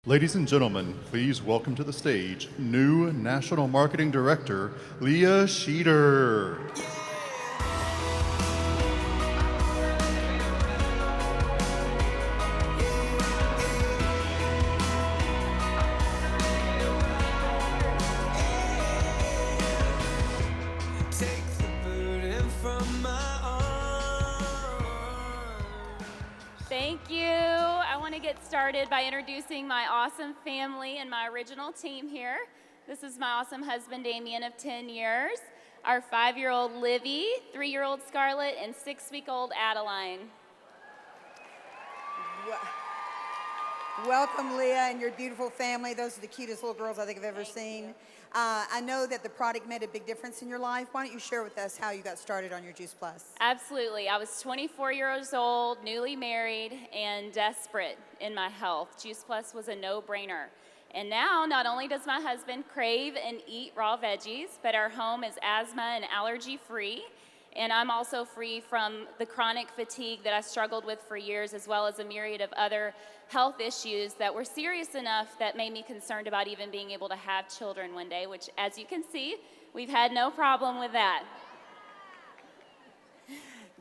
Ladies and gentlemen, please welcome to the stage new National Marketing Director, Leah Schitter. Thank you. I want to get started by introducing my awesome family and my original team here. This is my awesome husband, Damien, of 10 years, our 5-year-old Livy, 3-year-old Scarlett, and 6-week-old Adeline. Welcome, Leah, and your beautiful family. Those are the cutest little girls I think I've ever seen. I know that the product made a big difference in your life. Why don't you share with us how you got started on your Juice Plus? Absolutely. I was 24 years old, newly married, and desperate in my health. Juice Plus was a no-brainer. And now, not only does my husband crave and eat raw veggies, but our home is asthma and allergy-free. And I'm also free from the chronic fatigue that I struggled with for years, as well as a myriad of other health issues that were serious enough that made me concerned about even being able to have children one day, which, as you can see, we've had no problem with that.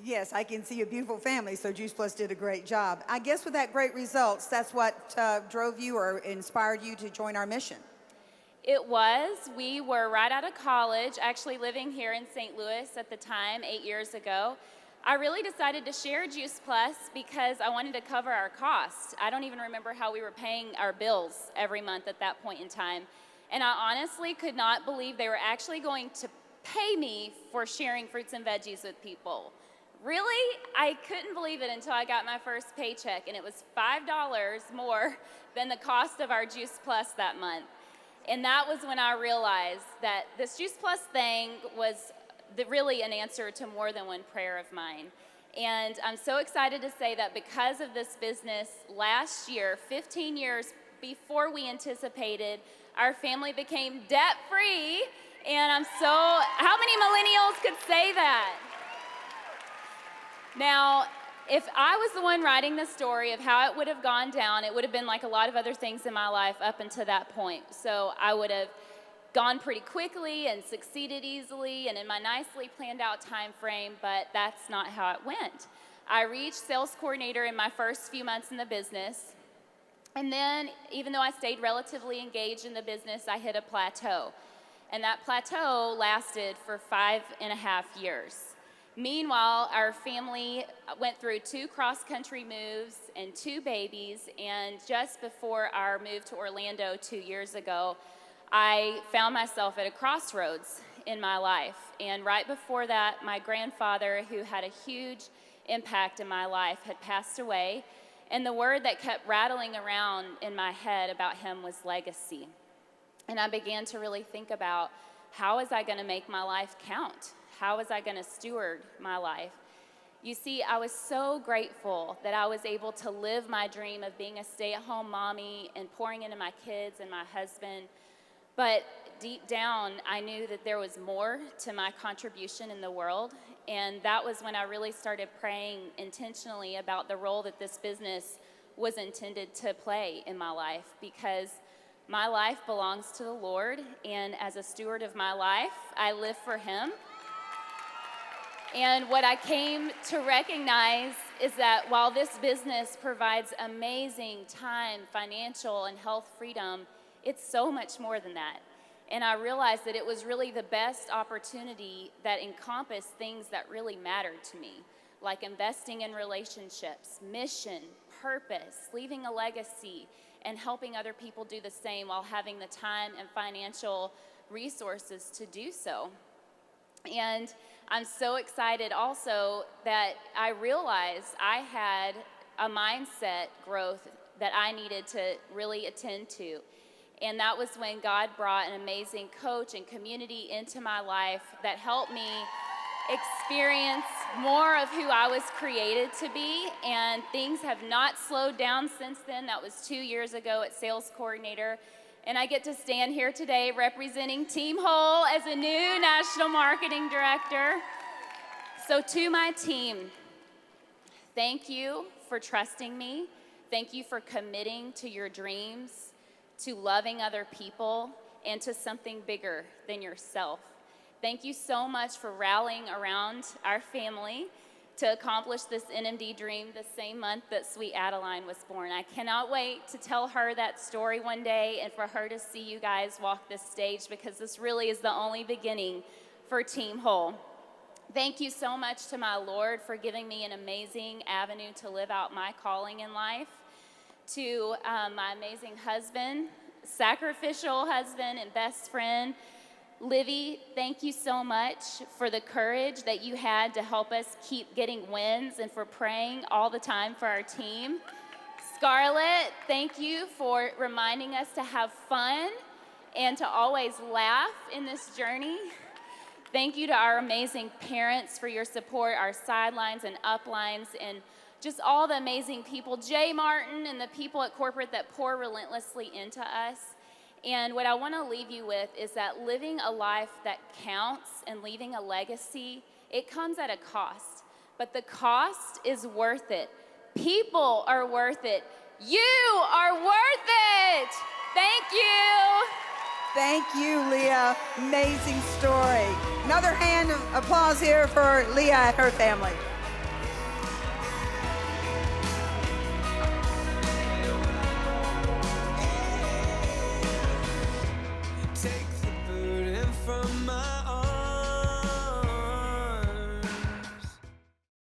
Yes, I can see a beautiful family, so Juice Plus did a great job. I guess with that great results, that's what drove you or inspired you to join our mission. It was. We were right out of college, actually living here in St. Louis at the time, 8 years ago. I really decided to share Juice Plus because I wanted to cover our costs. I don't even remember how we were paying our bills every month at that point in time. And I honestly could not believe they were actually going to pay me for sharing fruits and veggies with people. Really? I couldn't believe it until I got my first paycheck, and it was $5 more than the cost of our Juice Plus that month. And that was when I realized that this Juice Plus thing was really an answer to more than one prayer of mine. And I'm so excited to say that because of this business, last year, 15 years before we anticipated, our family became debt-free. And how many millennials could say that? Now, if I was the one writing the story of how it would have gone down, it would have been like a lot of other things in my life up until that point. So I would have gone pretty quickly and succeeded easily and in my nicely planned out time frame, but that's not how it went. I reached sales coordinator in my first few months in the business. And then, even though I stayed relatively engaged in the business, I hit a plateau. And that plateau lasted for 5.5 years. Meanwhile, our family went through 2 cross-country moves and 2 babies, and just before our move to Orlando 2 years ago, I found myself at a crossroads in my life. And right before that, my grandfather, who had a huge impact in my life, had passed away, and the word that kept rattling around in my head about him was legacy. And I began to really think about, how is I going to make my life count? How was I going to steward my life? You see, I was so grateful that I was able to live my dream of being a stay-at-home mommy and pouring into my kids and my husband. But deep down, I knew that there was more to my contribution in the world. And that was when I really started praying intentionally about the role that this business was intended to play in my life, because my life belongs to the Lord. And as a steward of my life, I live for Him. And what I came to recognize is that while this business provides amazing time, financial, and health freedom, it's so much more than that. And I realized that it was really the best opportunity that encompassed things that really mattered to me, like investing in relationships, mission, purpose, leaving a legacy, and helping other people do the same while having the time and financial resources to do so. And I'm so excited also that I realized I had a mindset growth that I needed to really attend to. And that was when God brought an amazing coach and community into my life that helped me experience more of who I was created to be. And things have not slowed down since then. That was 2 years ago at sales coordinator. And I get to stand here today representing Team Whole as a new National Marketing Director. So to my team, thank you for trusting me. Thank you for committing to your dreams. to loving other people, and to something bigger than yourself. Thank you so much for rallying around our family to accomplish this NMD dream the same month that sweet Adeline was born. I cannot wait to tell her that story one day and for her to see you guys walk this stage, because this really is the only beginning for Team Whole. Thank you so much to my Lord for giving me an amazing avenue to live out my calling in life. To my amazing husband, sacrificial husband and best friend, Livy, thank you so much for the courage that you had to help us keep getting wins and for praying all the time for our team. Scarlett, thank you for reminding us to have fun and to always laugh in this journey. Thank you to our amazing parents for your support, our sidelines and uplines, and just all the amazing people, Jay Martin and the people at corporate that pour relentlessly into us. And what I want to leave you with is that living a life that counts and leaving a legacy, it comes at a cost. But the cost is worth it. People are worth it. You are worth it. Thank you. Thank you, Leah. Amazing story. Another hand of applause here for Leah and her family.